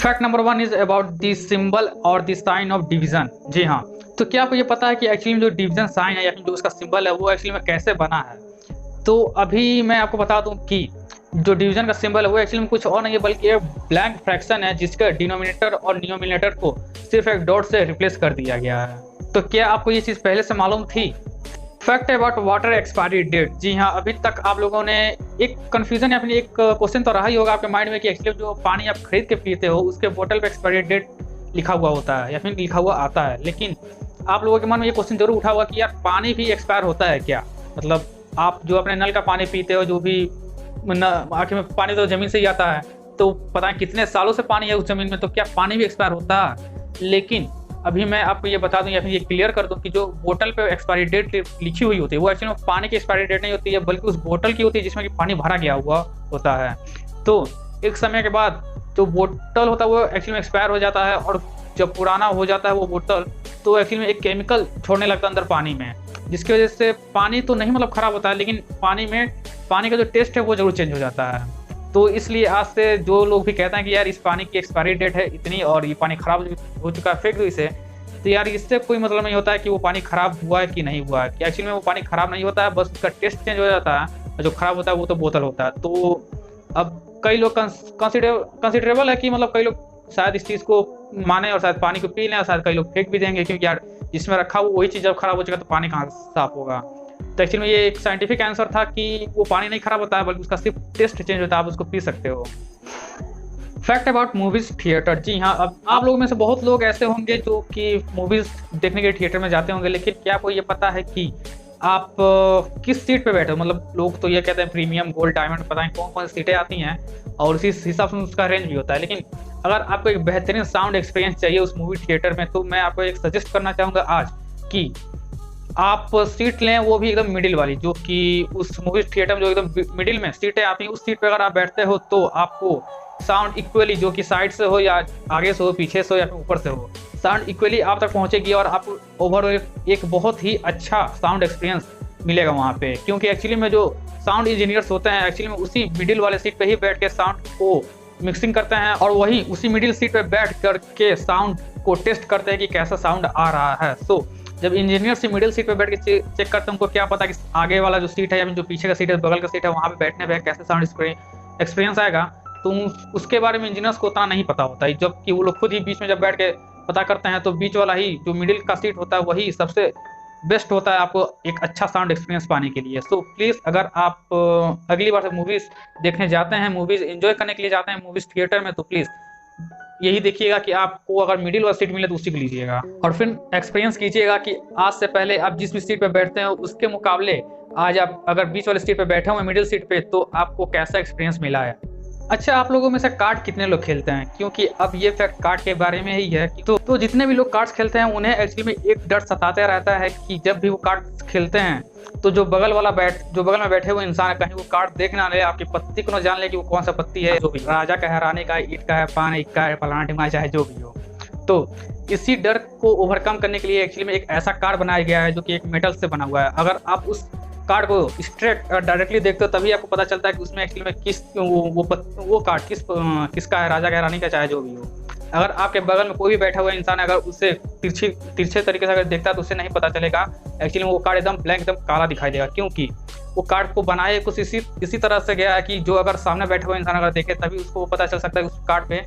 Fact number 1 is about the symbol और the sign of division. जी हाँ, तो क्या आपको ये पता है कि एक्चुअली में जो डिवीजन साइन है या फिर जो उसका सिंबल है वो एक्चुअली में कैसे बना है? तो अभी मैं आपको बता दूं कि जो डिवीजन का सिंबल है वो एक्चुअली में कुछ और नहीं है बल्कि एक ब्लैंक फ्रैक्शन है जिसका डिनोमिनेटर और न्यूमिनेटर को सिर्फ एक डॉट से रिप्लेस कर दिया गया है। तो क्या आपको ये चीज़ पहले से मालूम थी? Fact about water expiry date. जी हाँ, अभी तक आप लोगों ने एक कन्फ्यूजन या फिर एक क्वेश्चन तो रहा ही होगा आपके माइंड में कि एक्चुअली जो पानी आप खरीद के पीते हो उसके बोतल पे एक्सपायरी डेट लिखा हुआ होता है या फिर लिखा हुआ आता है, लेकिन आप लोगों के मन में ये क्वेश्चन जरूर उठा हुआ कि यार पानी भी एक्सपायर होता है क्या? मतलब आप जो अपने नल का पानी पीते हो, जो भी आखिर में पानी तो ज़मीन से ही आता है, तो पता है कितने सालों से पानी है उस ज़मीन में, तो क्या पानी भी एक्सपायर होता है? लेकिन अभी मैं आपको ये बता दूं या फिर ये क्लियर कर दूं कि जो बोतल पे एक्सपायरी डेट लिखी हुई होती है वो एक्चुअली में पानी की एक्सपायरी डेट नहीं होती है बल्कि उस बोतल की होती है जिसमें कि पानी भरा गया हुआ होता है। तो एक समय के बाद जो बोतल होता है वो एक्चुअली में एक्सपायर हो जाता है और जब पुराना हो जाता है वो बोतल तो एक्चुअली में एक केमिकल छोड़ने लगता है अंदर पानी में, जिसकी वजह से पानी तो नहीं मतलब खराब होता है, लेकिन पानी का जो टेस्ट है वो जरूर चेंज हो जाता है। तो इसलिए आज से जो लोग भी कहते हैं कि यार इस पानी की एक्सपायरी डेट है इतनी और ये पानी खराब हो चुका है, फेंक दो इसे, तो यार इससे कोई मतलब नहीं होता है कि वो पानी खराब हुआ है कि नहीं हुआ है। कि एक्चुअली में वो पानी खराब नहीं होता है, बस उसका टेस्ट चेंज हो जाता है और जो खराब होता है वो तो बोतल होता है। तो अब कई लोग कंसिडरेबल है कि मतलब कई लोग शायद इस चीज़ को माने और शायद पानी को पी लें और शायद कई लोग फेंक भी देंगे, क्योंकि यार जिसमें रखा हुआ वही चीज़ जब खराब हो जाएगा तो पानी कहाँ साफ होगा। तो एक्चुअली में ये एक साइंटिफिक आंसर था कि वो पानी नहीं खराब होता है बल्कि उसका सिर्फ टेस्ट चेंज होता है, आप उसको पी सकते हो। Fact about movies theatre. जी हाँ, अब आप लोगों में से बहुत लोग ऐसे होंगे जो कि मूवीज देखने के थिएटर में जाते होंगे, लेकिन क्या आपको ये पता है कि आप किस सीट पे बैठे हो? मतलब लोग तो ये कहते हैं प्रीमियम, गोल्ड, डायमंड, पता नहीं कौन कौन सी सीटें आती हैं और उसी हिसाब से उसका रेंज भी होता है। लेकिन अगर आपको एक बेहतरीन साउंड एक्सपीरियंस चाहिए उस मूवी थिएटर में तो मैं आपको एक सजेस्ट करना चाहूँगा आज कि आप सीट लें, वो भी एकदम मिडिल वाली, जो कि उस मूवी थिएटर में जो एकदम मिडिल में सीटें आती हैं उस सीट पे अगर आप बैठते हो तो आपको साउंड इक्वली, जो कि साइड से हो या आगे से हो, पीछे से हो या फिर ऊपर से हो, साउंड इक्वली आप तक पहुंचेगी और आपको ओवरऑल एक बहुत ही अच्छा साउंड एक्सपीरियंस मिलेगा वहाँ पे। क्योंकि एक्चुअली में जो साउंड इंजीनियर्स होते हैं एक्चुअली में उसी मिडिल वाले सीट पे ही बैठ के साउंड को मिक्सिंग करते हैं और वही उसी मिडिल सीट पे बैठ करके साउंड को टेस्ट करते हैं कि कैसा साउंड आ रहा है। सो जब इंजीनियर से मिडिल सीट पे बैठ के चेक करते हैं, उनको क्या पता कि आगे वाला जो सीट है या जो पीछे का सीट है, बगल का सीट है, वहाँ पे बैठने पे कैसे साउंड एक्सपीरियंस आएगा, तो उसके बारे में इंजीनियर्स को उतना नहीं पता होता है। जबकि वो लोग खुद ही बीच में जब बैठ के पता करते हैं तो बीच वाला ही जो मिडिल का सीट होता है वही सबसे बेस्ट होता है आपको एक अच्छा साउंड एक्सपीरियंस पाने के लिए। सो प्लीज़ अगर आप अगली बार से मूवीज़ देखने जाते हैं, मूवीज़ एंजॉय करने के लिए जाते हैं मूवीज़ थिएटर में, तो प्लीज़ यही देखिएगा कि आपको अगर मिडिल वाला सीट मिले तो उसी को लीजिएगा और फिर एक्सपीरियंस कीजिएगा कि आज से पहले आप जिस भी सीट पे बैठते हैं उसके मुकाबले आज आप अगर बीच वाले सीट पे बैठे हुए मिडिल सीट पे तो आपको कैसा एक्सपीरियंस मिला है। अच्छा, आप लोगों में से कार्ड कितने लोग खेलते हैं? क्योंकि अब ये फैक्ट कार्ड के बारे में ही है। तो जितने भी लोग कार्ड्स खेलते हैं उन्हें एक्चुअली में एक डर सताता रहता है कि जब भी वो कार्ड खेलते हैं तो जो बगल में बैठे हुए इंसान है कहीं वो कार्ड देख ना ले, आपकी पत्ती को ना जान ले कि वो कौन सा पत्ती है, जो भी राजा का है, रानी का है, ईट का है, पान इक्का है, फलाना ढिमका, चाहे जो भी हो। तो इसी डर को ओवरकम करने के लिए एक्चुअली में एक ऐसा कार्ड बनाया गया है जो कि एक मेटल से बना हुआ है। अगर आप उस कार्ड को स्ट्रेट डायरेक्टली देखते हो तभी आपको पता चलता है कि उसमें एक्चुअली में किस वो कार्ड किसका है, राजा का, रानी का, चाहे जो भी हो। अगर आपके बगल में कोई भी बैठा हुआ इंसान अगर उससे तिरछे तरीके से अगर देखता है तो उसे नहीं पता चलेगा, एक्चुअली वो कार्ड एकदम ब्लैंक, एकदम काला दिखाई देगा, क्योंकि वो कार्ड को बनाए कुछ इसी तरह से गया है कि जो अगर सामने बैठा हुआ इंसान अगर देखे तभी उसको पता चल सकता है उस कार्ड पे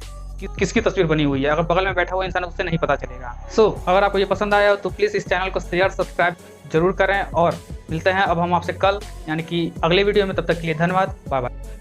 किसकी तस्वीर बनी हुई है। अगर बगल में बैठा हुआ इंसान उससे नहीं पता चलेगा। सो अगर आपको ये पसंद आया हो तो प्लीज़ इस चैनल को शेयर सब्सक्राइब जरूर करें और मिलते हैं अब हम आपसे कल यानी कि अगले वीडियो में। तब तक के लिए धन्यवाद, बाय बाय।